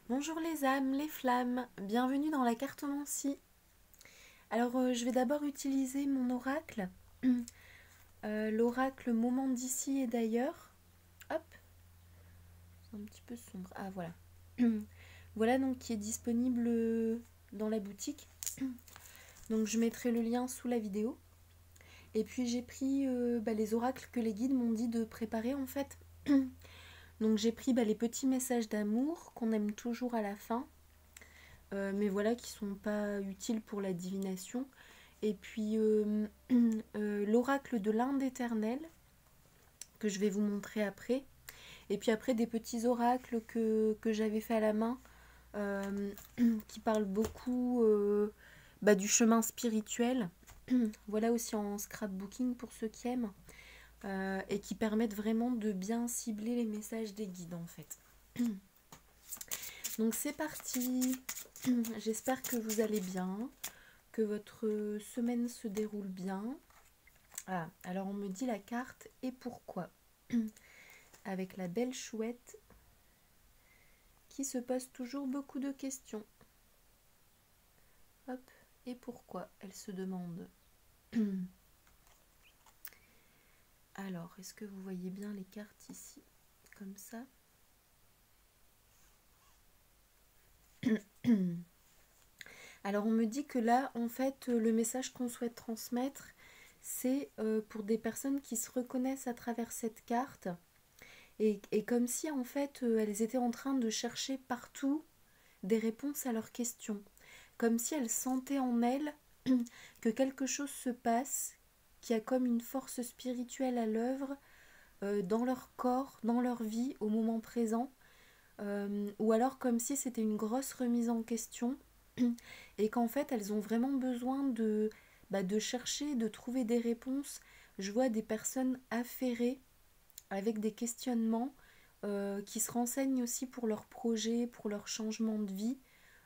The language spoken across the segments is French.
Bonjour les âmes, les flammes, bienvenue dans la cartomancie. Alors je vais d'abord utiliser mon oracle, l'oracle Moment d'ici et d'ailleurs. Hop, c'est un petit peu sombre. Ah voilà. Voilà donc qui est disponible dans la boutique. Donc je mettrai le lien sous la vidéo. Et puis j'ai pris les oracles que les guides m'ont dit de préparer en fait. Donc j'ai pris les petits messages d'amour qu'on aime toujours à la fin. Mais voilà, qui sont pas utiles pour la divination. Et puis l'oracle de l'Inde éternelle, que je vais vous montrer après. Et puis après des petits oracles que j'avais fait à la main, qui parlent beaucoup du chemin spirituel. Voilà aussi en scrapbooking pour ceux qui aiment. Et qui permettent vraiment de bien cibler les messages des guides en fait. Donc c'est parti. J'espère que vous allez bien, que votre semaine se déroule bien. Ah, alors on me dit la carte et pourquoi. Avec la belle chouette qui se pose toujours beaucoup de questions. Hop, et pourquoi elle se demande. Alors, est-ce que vous voyez bien les cartes ici, comme ça? Alors on me dit que là, en fait, le message qu'on souhaite transmettre, c'est pour des personnes qui se reconnaissent à travers cette carte. Et comme si, en fait, elles étaient en train de chercher partout des réponses à leurs questions. Comme si elles sentaient en elles que quelque chose se passe, qu'il y a comme une force spirituelle à l'œuvre dans leur corps, dans leur vie, au moment présent. Ou alors comme si c'était une grosse remise en question et qu'en fait elles ont vraiment besoin de chercher, de trouver des réponses. Je vois des personnes affairées avec des questionnements qui se renseignent aussi pour leurs projets, pour leur changement de vie,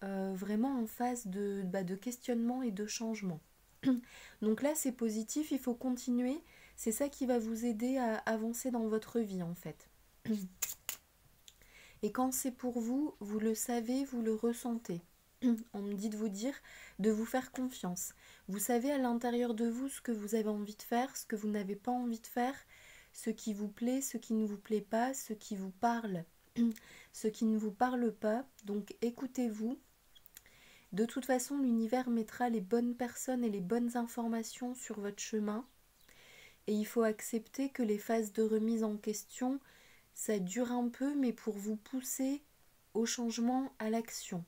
vraiment en phase de questionnement et de changement. Donc là c'est positif, il faut continuer, c'est ça qui va vous aider à avancer dans votre vie en fait. Et quand c'est pour vous, vous le savez, vous le ressentez. On me dit de vous dire de vous faire confiance. Vous savez à l'intérieur de vous ce que vous avez envie de faire, ce que vous n'avez pas envie de faire, ce qui vous plaît, ce qui ne vous plaît pas, ce qui vous parle, ce qui ne vous parle pas. Donc écoutez-vous. De toute façon, l'univers mettra les bonnes personnes et les bonnes informations sur votre chemin. Et il faut accepter que les phases de remise en question, ça dure un peu, mais pour vous pousser au changement, à l'action.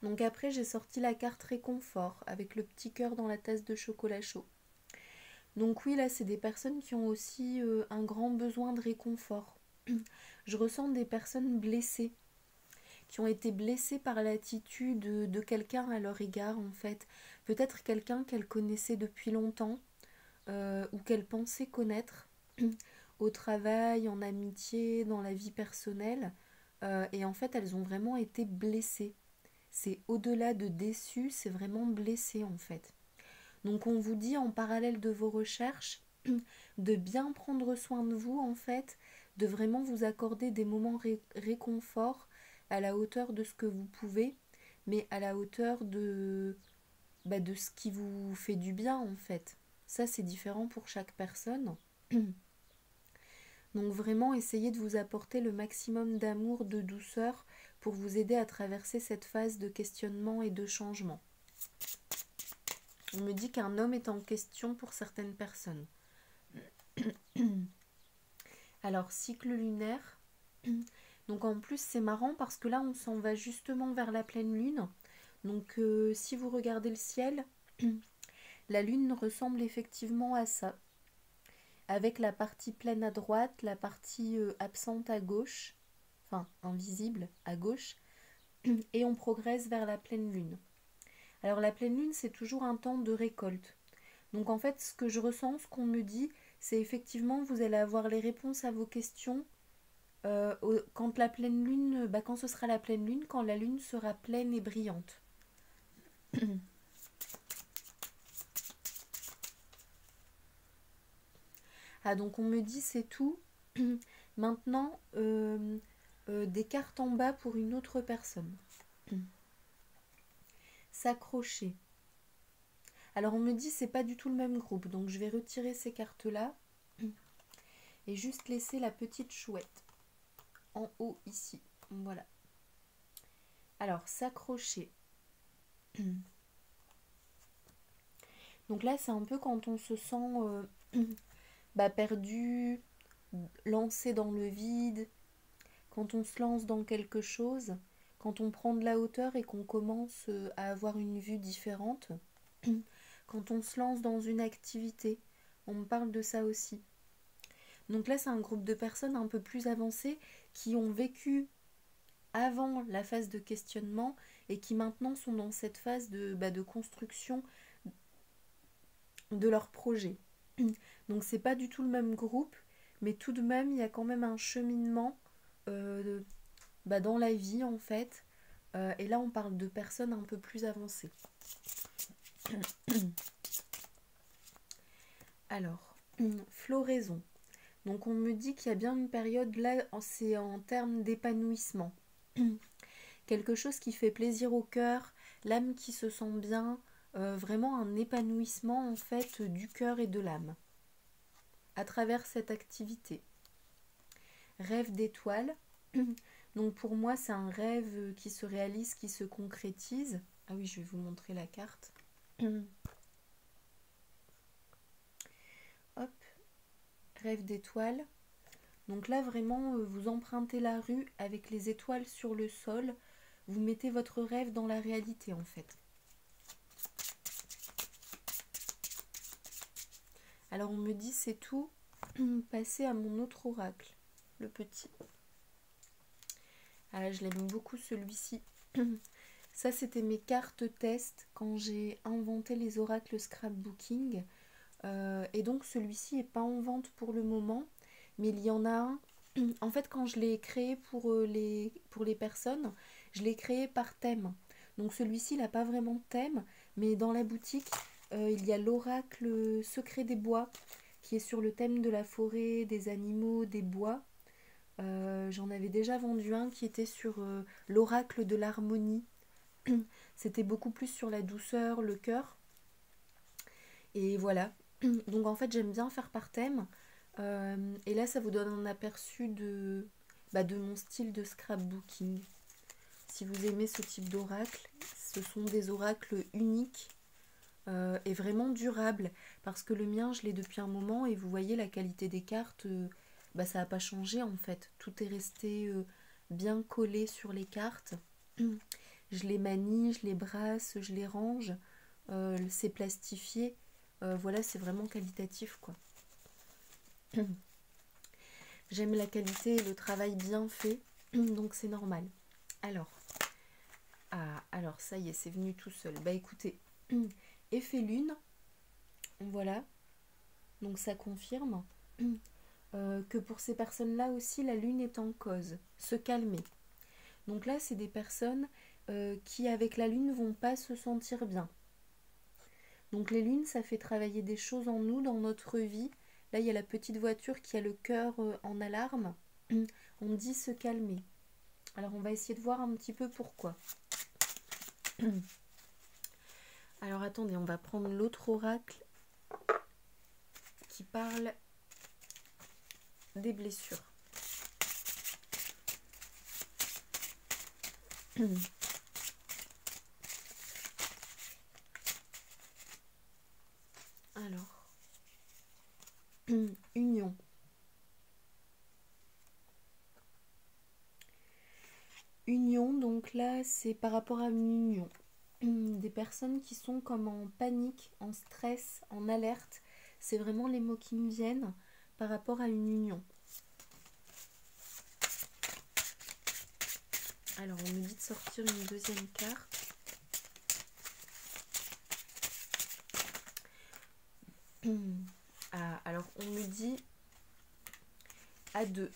Donc après, j'ai sorti la carte réconfort avec le petit cœur dans la tasse de chocolat chaud. Donc oui, là, c'est des personnes qui ont aussi un grand besoin de réconfort. Je ressens des personnes blessées, qui ont été blessées par l'attitude de quelqu'un à leur égard, en fait. Peut-être quelqu'un qu'elles connaissaient depuis longtemps, ou qu'elles pensaient connaître, au travail, en amitié, dans la vie personnelle. Et en fait, elles ont vraiment été blessées. C'est au-delà de déçues, c'est vraiment blessé en fait. Donc on vous dit en parallèle de vos recherches de bien prendre soin de vous en fait, de vraiment vous accorder des moments réconfort à la hauteur de ce que vous pouvez, mais à la hauteur de ce qui vous fait du bien en fait. Ça c'est différent pour chaque personne. Donc vraiment essayez de vous apporter le maximum d'amour, de douceur pour vous aider à traverser cette phase de questionnement et de changement. On me dit qu'un homme est en question pour certaines personnes. Alors, cycle lunaire. Donc en plus c'est marrant parce que là on s'en va justement vers la pleine lune. Donc si vous regardez le ciel, la lune ressemble effectivement à ça. Avec la partie pleine à droite, la partie absente à gauche, enfin invisible à gauche, et on progresse vers la pleine lune. Alors la pleine lune, c'est toujours un temps de récolte. Donc en fait, ce que je ressens, ce qu'on me dit, c'est effectivement vous allez avoir les réponses à vos questions quand la pleine lune, quand ce sera la pleine lune, quand la lune sera pleine et brillante. Ah donc on me dit c'est tout. Maintenant, des cartes en bas pour une autre personne. S'accrocher. Alors on me dit c'est pas du tout le même groupe, donc je vais retirer ces cartes-là et juste laisser la petite chouette en haut ici. Voilà. Alors s'accrocher. Donc là c'est un peu quand on se sent perdu, lancé dans le vide, quand on se lance dans quelque chose, quand on prend de la hauteur et qu'on commence à avoir une vue différente, quand on se lance dans une activité, on me parle de ça aussi. Donc là c'est un groupe de personnes un peu plus avancées qui ont vécu avant la phase de questionnement et qui maintenant sont dans cette phase de construction de leur projet. Donc c'est pas du tout le même groupe, mais tout de même il y a quand même un cheminement dans la vie en fait. Et là on parle de personnes un peu plus avancées. Alors, floraison. Donc on me dit qu'il y a bien une période là, c'est en termes d'épanouissement. Quelque chose qui fait plaisir au cœur, l'âme qui se sent bien, vraiment un épanouissement en fait du cœur et de l'âme à travers cette activité. Rêve d'étoiles. Donc pour moi c'est un rêve qui se réalise, qui se concrétise. Ah oui, je vais vous montrer la carte. Hop, rêve d'étoiles. Donc là vraiment vous empruntez la rue avec les étoiles sur le sol. Vous mettez votre rêve dans la réalité en fait. Alors on me dit c'est tout. Passer à mon autre oracle, le petit. Ah là je l'aime beaucoup celui-ci. Ça c'était mes cartes test quand j'ai inventé les oracles scrapbooking. Et donc celui-ci n'est pas en vente pour le moment, mais il y en a un. En fait quand je l'ai créé pour les personnes, je l'ai créé par thème. Donc celui-ci il n'a pas vraiment de thème, mais dans la boutique il y a l'oracle secret des bois qui est sur le thème de la forêt, des animaux, des bois. J'en avais déjà vendu un qui était sur l'oracle de l'harmonie. C'était beaucoup plus sur la douceur, le cœur. Et voilà. Donc en fait j'aime bien faire par thème. Et là ça vous donne un aperçu de mon style de scrapbooking. Si vous aimez ce type d'oracle, ce sont des oracles uniques et vraiment durables. Parce que le mien je l'ai depuis un moment et vous voyez la qualité des cartes, ça n'a pas changé en fait. Tout est resté bien collé sur les cartes. Je les manie, je les brasse, je les range. C'est plastifié. Voilà, c'est vraiment qualitatif quoi. J'aime la qualité et le travail bien fait, donc c'est normal. Alors, alors ça y est, c'est venu tout seul. Bah écoutez, effet lune, voilà, donc ça confirme que pour ces personnes-là aussi, la lune est en cause, se calmer. Donc là, c'est des personnes qui, avec la lune, vont pas se sentir bien. Donc les lunes, ça fait travailler des choses en nous, dans notre vie. Là, il y a la petite voiture qui a le cœur en alarme. On dit se calmer. Alors, on va essayer de voir un petit peu pourquoi. Alors, attendez, on va prendre l'autre oracle qui parle des blessures. Alors, union. Union, donc là, c'est par rapport à une union. Des personnes qui sont comme en panique, en stress, en alerte. C'est vraiment les mots qui me viennent par rapport à une union. Alors, on me dit de sortir une deuxième carte. Ah, alors, on me dit à deux.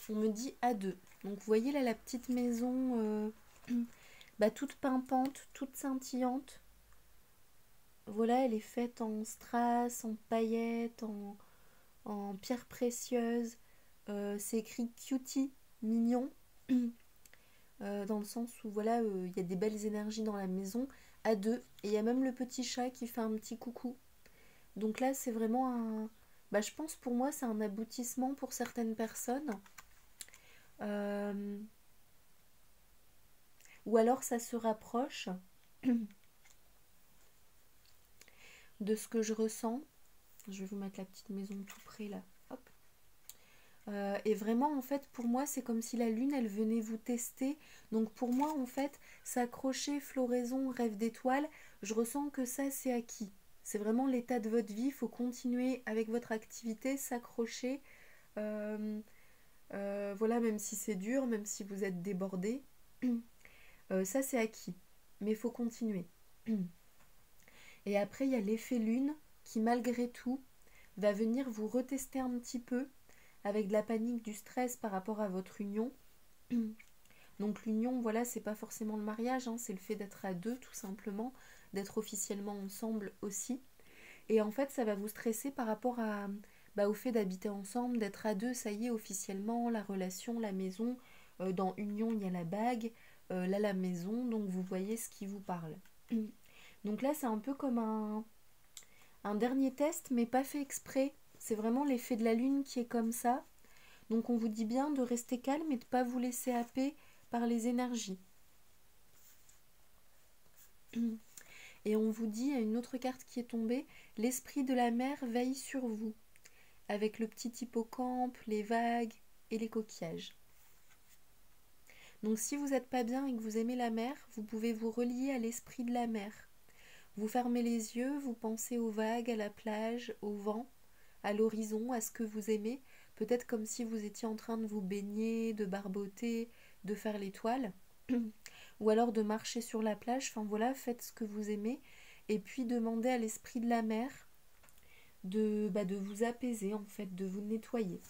On me dit à deux. Donc vous voyez là la petite maison bah, toute pimpante, toute scintillante. Voilà, elle est faite en strass, en paillettes, en pierres précieuses. C'est écrit cutie, mignon, dans le sens où voilà, il y a des belles énergies dans la maison à deux. Et il y a même le petit chat qui fait un petit coucou. Donc là, c'est vraiment un... Bah, je pense pour moi, c'est un aboutissement pour certaines personnes. Euh, Ou alors ça se rapproche de ce que je ressens. Je vais vous mettre la petite maison tout près là. Hop. Et vraiment, en fait, pour moi, c'est comme si la lune, elle venait vous tester. Donc pour moi, en fait, s'accrocher, floraison, rêve d'étoiles, je ressens que ça, c'est acquis. C'est vraiment l'état de votre vie. Il faut continuer avec votre activité, s'accrocher. Euh, voilà, même si c'est dur, même si vous êtes débordé. Ça, c'est acquis. Mais il faut continuer. Et après, il y a l'effet lune qui, malgré tout, va venir vous retester un petit peu avec de la panique, du stress par rapport à votre union. Donc l'union, voilà, c'est pas forcément le mariage, hein, c'est le fait d'être à deux tout simplement, d'être officiellement ensemble aussi. Et en fait, ça va vous stresser par rapport à, bah, au fait d'habiter ensemble, d'être à deux, ça y est, officiellement, la relation, la maison. Dans union, il y a la bague, là la maison, donc vous voyez ce qui vous parle. Donc là, c'est un peu comme un dernier test, mais pas fait exprès. C'est vraiment l'effet de la lune qui est comme ça. Donc on vous dit bien de rester calme et de ne pas vous laisser happer par les énergies. Et on vous dit, il y a une autre carte qui est tombée, l'esprit de la mer veille sur vous, avec le petit hippocampe, les vagues et les coquillages. Donc si vous n'êtes pas bien et que vous aimez la mer, vous pouvez vous relier à l'esprit de la mer. Vous fermez les yeux, vous pensez aux vagues, à la plage, au vent, à l'horizon, à ce que vous aimez, peut-être comme si vous étiez en train de vous baigner, de barboter, de faire l'étoile, ou alors de marcher sur la plage, enfin voilà, faites ce que vous aimez, et puis demandez à l'esprit de la mer de vous apaiser, en fait, de vous nettoyer.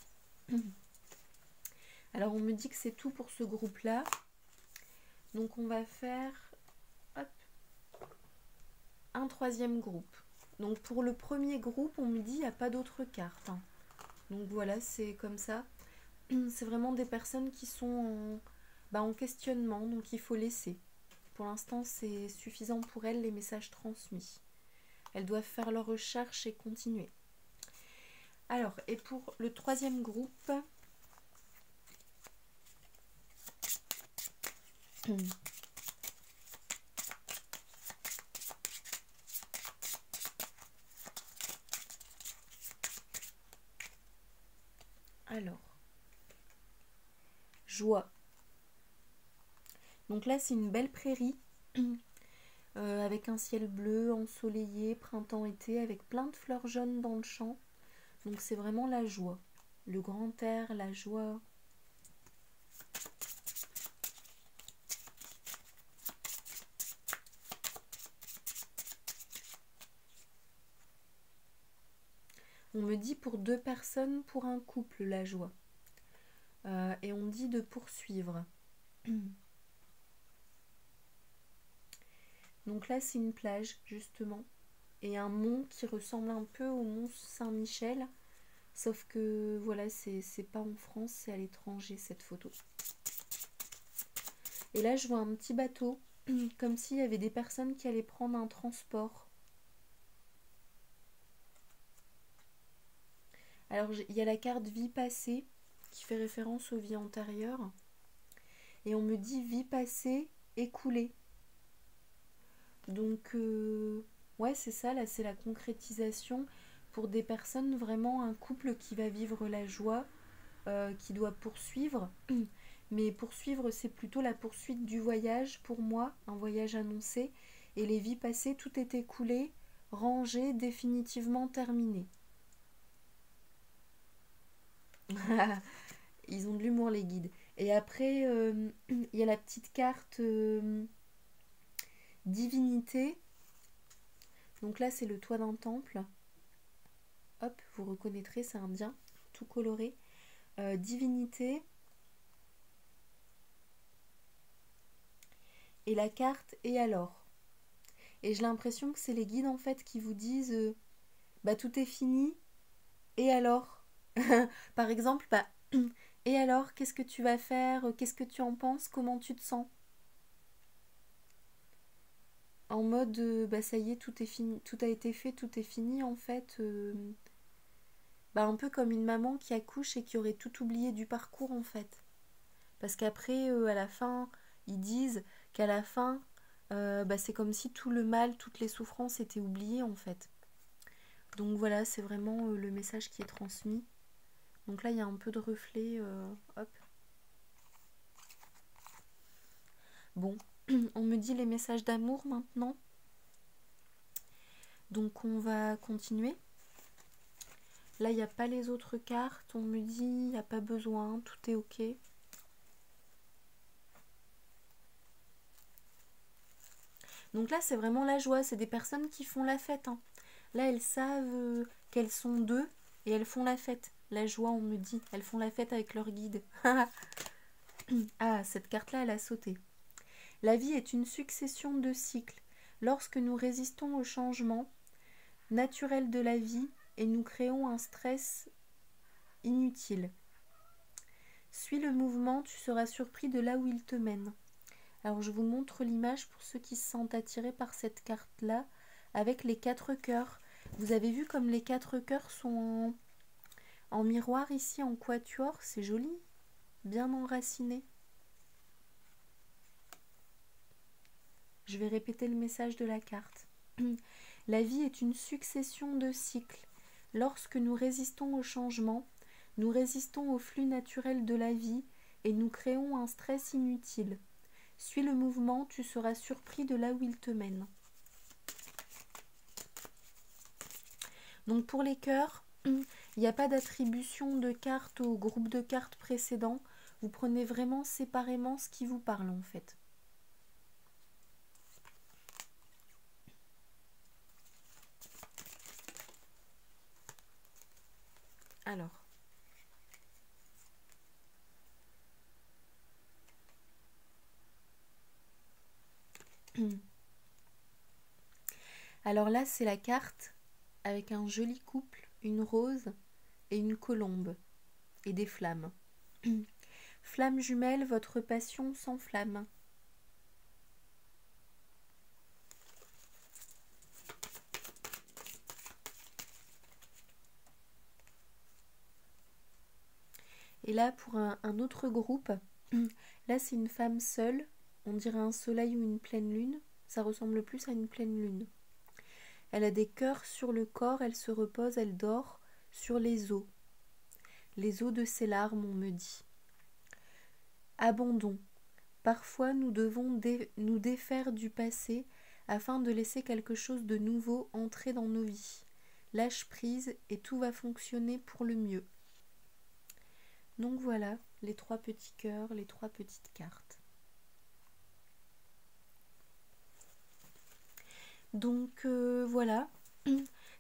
Alors on me dit que c'est tout pour ce groupe-là, donc on va faire hop, un troisième groupe. Donc pour le premier groupe, on me dit il n'y a pas d'autres cartes, hein. Donc voilà, c'est comme ça. C'est vraiment des personnes qui sont en questionnement, donc il faut laisser. Pour l'instant, c'est suffisant pour elles les messages transmis. Elles doivent faire leurs recherches et continuer. Alors, et pour le troisième groupe, alors, joie. Donc là, c'est une belle prairie avec un ciel bleu, ensoleillé, printemps-été, avec plein de fleurs jaunes dans le champ. Donc c'est vraiment la joie. Le grand air, la joie. On me dit pour deux personnes, pour un couple, la joie. Et on dit de poursuivre. Donc là, c'est une plage, justement. Et un mont qui ressemble un peu au mont Saint-Michel. Sauf que, voilà, c'est pas en France, c'est à l'étranger, cette photo. Et là, je vois un petit bateau, comme s'il y avait des personnes qui allaient prendre un transport. Alors, il y a la carte vie passée, qui fait référence aux vies antérieures. Et on me dit vie passée, écoulée. Donc, ouais, c'est ça, là, c'est la concrétisation pour des personnes, vraiment un couple qui va vivre la joie, qui doit poursuivre. Mais poursuivre, c'est plutôt la poursuite du voyage, pour moi, un voyage annoncé. Et les vies passées, tout est écoulé, rangé, définitivement terminé. Ils ont de l'humour, les guides. Et après, il y a la petite carte divinité. Donc là, c'est le toit d'un temple. Hop, vous reconnaîtrez, c'est indien, tout coloré. Divinité. et la carte et alors. Et j'ai l'impression que c'est les guides en fait qui vous disent bah tout est fini et alors. Par exemple, bah et alors, qu'est-ce que tu vas faire? Qu'est-ce que tu en penses? Comment tu te sens? En mode bah ça y est, tout est fini, tout a été fait, tout est fini en fait. Bah un peu comme une maman qui accouche et qui aurait tout oublié du parcours en fait. Parce qu'après, à la fin, ils disent qu'à la fin, bah, c'est comme si tout le mal, toutes les souffrances étaient oubliées en fait. Donc voilà, c'est vraiment le message qui est transmis. Donc là, il y a un peu de reflet. Hop. Bon, on me dit les messages d'amour maintenant. Donc on va continuer. Là, il n'y a pas les autres cartes. On me dit, il n'y a pas besoin, tout est ok. Donc là, c'est vraiment la joie. C'est des personnes qui font la fête, hein. Là, elles savent qu'elles sont deux et elles font la fête. La joie, on me dit. Elles font la fête avec leur guide. Ah, cette carte-là, elle a sauté. La vie est une succession de cycles. Lorsque nous résistons au changement naturel de la vie et nous créons un stress inutile. Suis le mouvement, tu seras surpris de là où il te mène. Alors je vous montre l'image pour ceux qui se sentent attirés par cette carte-là, avec les 4 cœurs. Vous avez vu comme les 4 cœurs sont en miroir ici, en quatuor, c'est joli, bien enraciné. Je vais répéter le message de la carte. La vie est une succession de cycles. Lorsque nous résistons au changement, nous résistons au flux naturel de la vie et nous créons un stress inutile. Suis le mouvement, tu seras surpris de là où il te mène. Donc pour les cœurs, il n'y a pas d'attribution de cartes au groupe de cartes précédent. Vous prenez vraiment séparément ce qui vous parle en fait. Alors. Alors là, c'est la carte avec un joli couple, une rose et une colombe et des flammes. Flamme jumelle, votre passion s'enflamme. Et là, pour un autre groupe, là, c'est une femme seule. On dirait un soleil ou une pleine lune. Ça ressemble plus à une pleine lune. Elle a des cœurs sur le corps, elle se repose, elle dort sur les os. Les os de ses larmes, on me dit. Abandon. Parfois, nous devons nous défaire du passé afin de laisser quelque chose de nouveau entrer dans nos vies. Lâche prise et tout va fonctionner pour le mieux. Donc voilà, les 3 petits cœurs, les 3 petites cartes. Donc voilà,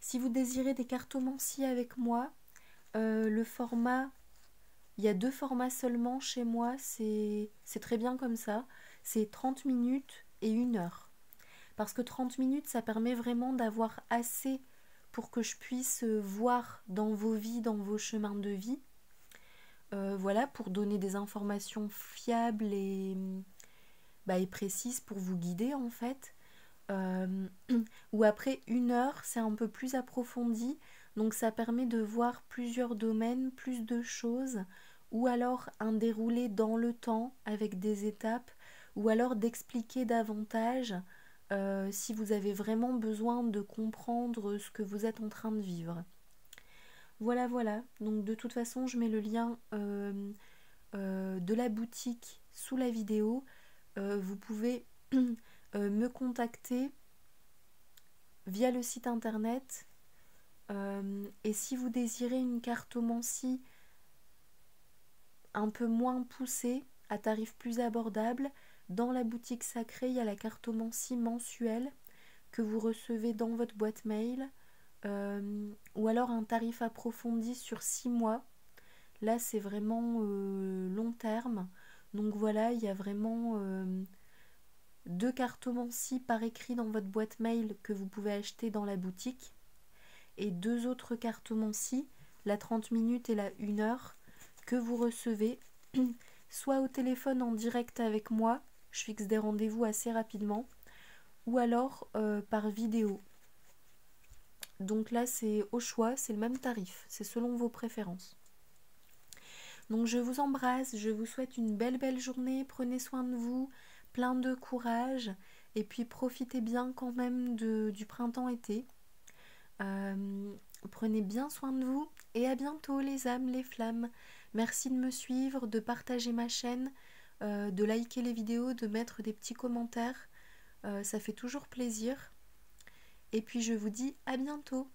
si vous désirez des cartomancies avec moi, le format, il y a 2 formats seulement chez moi, c'est très bien comme ça, c'est 30 minutes et 1 heure. Parce que 30 minutes, ça permet vraiment d'avoir assez pour que je puisse voir dans vos vies, dans vos chemins de vie. Voilà, pour donner des informations fiables et précises pour vous guider en fait. Ou après 1 heure, c'est un peu plus approfondi, donc ça permet de voir plusieurs domaines, plus de choses, ou alors un déroulé dans le temps avec des étapes, ou alors d'expliquer davantage si vous avez vraiment besoin de comprendre ce que vous êtes en train de vivre. Voilà, voilà. Donc de toute façon, je mets le lien de la boutique sous la vidéo. Vous pouvez me contacter via le site internet. Et si vous désirez une cartomancie un peu moins poussée, à tarif plus abordable, dans la boutique sacrée, il y a la cartomancie mensuelle que vous recevez dans votre boîte mail. Ou alors un tarif approfondi sur 6 mois. Là, c'est vraiment long terme. Donc voilà, il y a vraiment 2 cartomancies par écrit dans votre boîte mail que vous pouvez acheter dans la boutique et 2 autres cartomancies, la 30 minutes et la 1 heure, que vous recevez soit au téléphone en direct avec moi, je fixe des rendez-vous assez rapidement, ou alors par vidéo. Donc là c'est au choix, c'est le même tarif, c'est selon vos préférences. Donc je vous embrasse, je vous souhaite une belle journée, prenez soin de vous, plein de courage, et puis profitez bien quand même du printemps-été. Prenez bien soin de vous, et à bientôt les âmes, les flammes. Merci de me suivre, de partager ma chaîne, de liker les vidéos, de mettre des petits commentaires, ça fait toujours plaisir. Et puis je vous dis à bientôt.